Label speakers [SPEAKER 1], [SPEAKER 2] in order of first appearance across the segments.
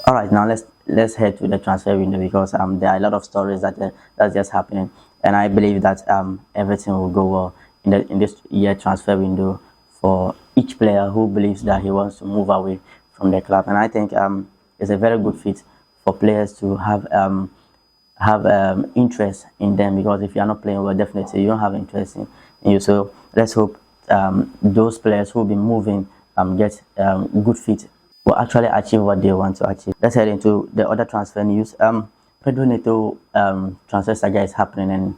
[SPEAKER 1] All right, now let's head to the transfer window because there are a lot of stories that's just happening, and I believe that everything will go well in this year transfer window for each player who believes that he wants to move away from the club, and I think it's a very good fit for players to have interest in them, because if you are not playing well, definitely you don't have interest in you. So let's hope those players who will be moving get good fit, will actually achieve what they want to achieve. Let's head into the other transfer news. Pedro Neto transfer saga is happening, and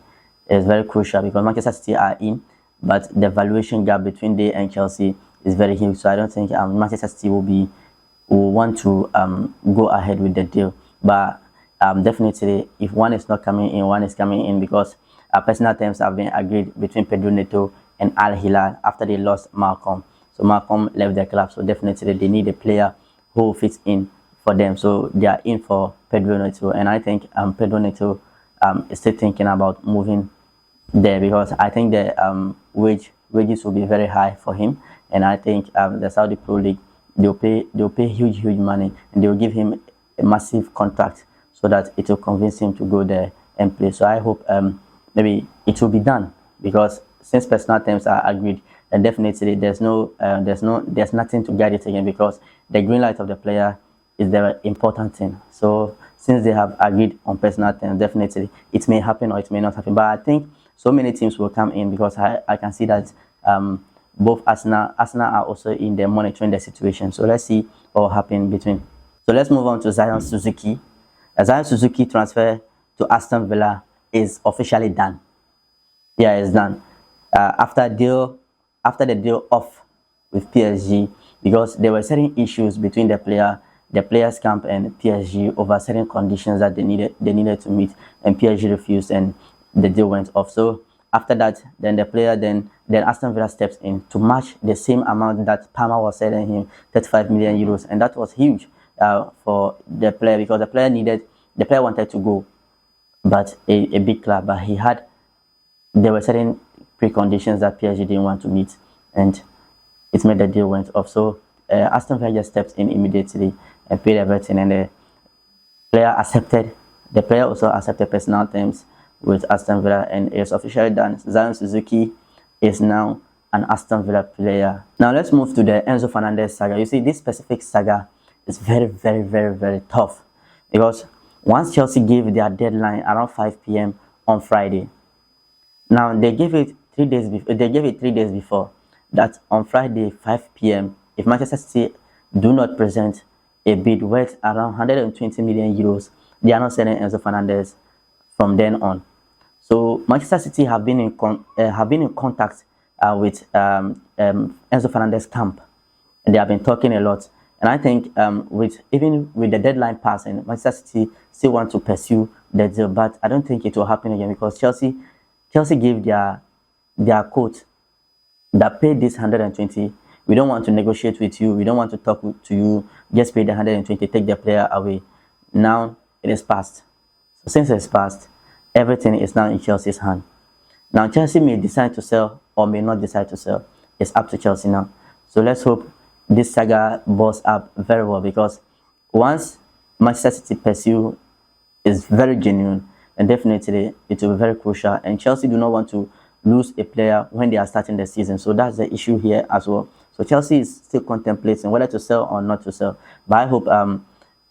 [SPEAKER 1] it's very crucial because Manchester City are in, but the valuation gap between they and Chelsea is very huge. So I don't think Manchester City will want to go ahead with the deal. But definitely, if one is not coming in, one is coming in, because personal terms have been agreed between Pedro Neto and Al Hilal after they lost Malcolm. So Malcolm left the club, so definitely they need a player who fits in for them. So they are in for Pedro Neto, and I think Pedro Neto is still thinking about moving there, because I think the wages will be very high for him, and I think the Saudi Pro League, they'll pay huge money, and they'll give him a massive contract so that it will convince him to go there and play. So I hope maybe it will be done, because since personal terms are agreed, and definitely there's nothing to guide it again, because the green light of the player is the important thing. So since they have agreed on personal terms, definitely it may happen or it may not happen. But I think so many teams will come in, because I can see that both Arsenal are also in there monitoring the situation. So let's see what will happen between. So let's move on to Zion Suzuki. A Zion Suzuki transfer to Aston Villa is officially done. Yeah, it's done. After the deal off with PSG, because there were certain issues between the players camp and PSG over certain conditions that they needed to meet, and PSG refused, and the deal went off. So after that, then then Aston Villa steps in to match the same amount that Parma was selling him, 35 million euros, and that was huge for the player, because the player wanted to go, but a big club, but there were certain preconditions that PSG didn't want to meet, and it made the deal went off. So Aston Villa just stepped in immediately and paid everything, and the player accepted. The player also accepted personal terms with Aston Villa, and it's officially done. Zion Suzuki is now an Aston Villa player. Now let's move to the Enzo Fernandez saga. You see, this specific saga is very tough, because once Chelsea gave their deadline around 5 p.m. on Friday, now they gave it 3 days before. They gave it 3 days before that on Friday 5 p.m. if Manchester City do not present a bid worth around 120 million euros, they are not selling Enzo Fernandez from then on. So Manchester City have been in contact with Enzo Fernandez camp, and they have been talking a lot. And I think even with the deadline passing, Manchester City still want to pursue the deal, but I don't think it will happen again, because Chelsea gave their quote that paid this 120. We don't want to negotiate with you. We don't want to talk to you. Just pay the 120. Take the player away. Now it is past. So since it's past, everything is now in Chelsea's hand. Now Chelsea may decide to sell or may not decide to sell. It's up to Chelsea now. So let's hope this saga boils up very well, because once Manchester City pursue is very genuine, and definitely it will be very crucial. And Chelsea do not want to lose a player when they are starting the season. So that's the issue here as well. So Chelsea is still contemplating whether to sell or not to sell. But I hope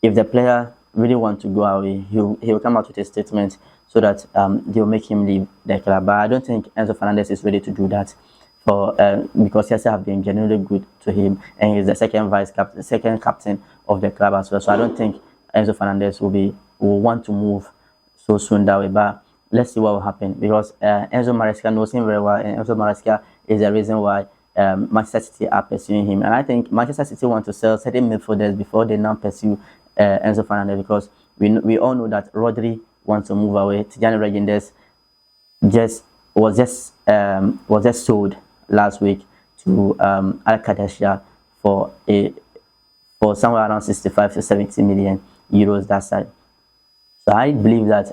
[SPEAKER 1] if the player really wants to go away, he will come out with a statement so that they'll make him leave the club. But I don't think Enzo Fernandez is ready to do that, because Chelsea have been genuinely good to him, and he's the second captain of the club as well. So I don't think Enzo Fernandez will want to move so soon that way. But let's see what will happen, because Enzo Maresca knows him very well, and Enzo Maresca is the reason why Manchester City are pursuing him. And I think Manchester City want to sell certain midfielders before they now pursue Enzo Fernandez, because we all know that Rodri wants to move away. Tijani Reguilón was just sold last week to Al Qadasiyah for somewhere around 65 to 70 million euros that side. So I believe that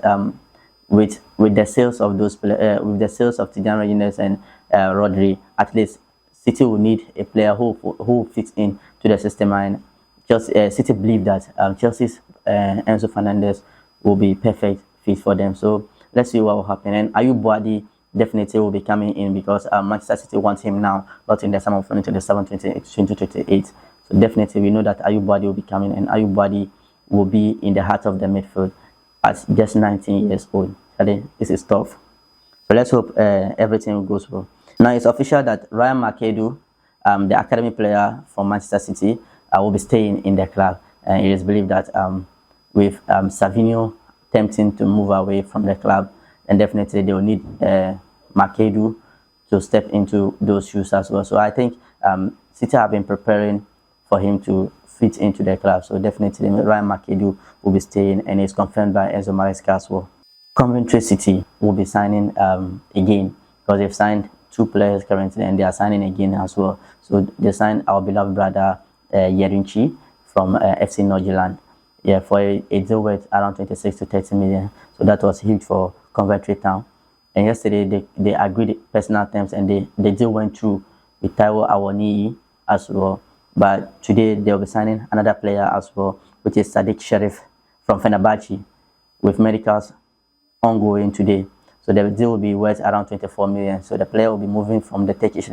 [SPEAKER 1] with the sales of those with the sales of Tijani Reguilón and Rodri, at least City will need a player who fits in to the system, and City believe that Chelsea's Enzo Fernandez will be perfect fit for them. So let's see what will happen. And Ayub Boadi definitely will be coming in because Manchester City wants him now, not in the summer of 2027-2028. So definitely we know that Ayub Boadi will be coming, and Ayub Boadi will be in the heart of the midfield at just 19 years old. This is tough. So let's hope everything goes well. Now it's official that Ryan Makedu, the academy player from Manchester City, will be staying in the club. And it is believed that with Savinho tempting to move away from the club, and definitely they will need Makedu to step into those shoes as well. So I think City have been preparing for him to fit into the club. So definitely Ryan Makedu will be staying, and it's confirmed by Enzo Maresca as well. Coventry City will be signing again, because they've signed 2 players currently, and they are signing again as well. So they signed our beloved brother Yerinchi from FC Nordirland, for a deal worth around 26 to 30 million. So that was huge for Coventry Town. And yesterday they agreed personal terms, and the deal went through with Taiwo Awoniyi as well. But today they'll be signing another player as well, which is Sadiq Cherif from Fenerbahce, with medicals ongoing today. So the deal will be worth around 24 million. So the player will be moving from the Turkish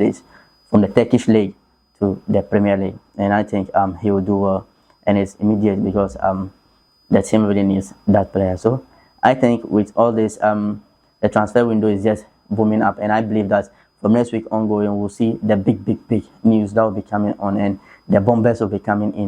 [SPEAKER 1] league to the Premier League, and I think he will do well, and it's immediate because the team really needs that player. So I think with all this, the transfer window is just booming up, and I believe that from next week ongoing, we'll see the big news that will be coming on, and the bombers will be coming in.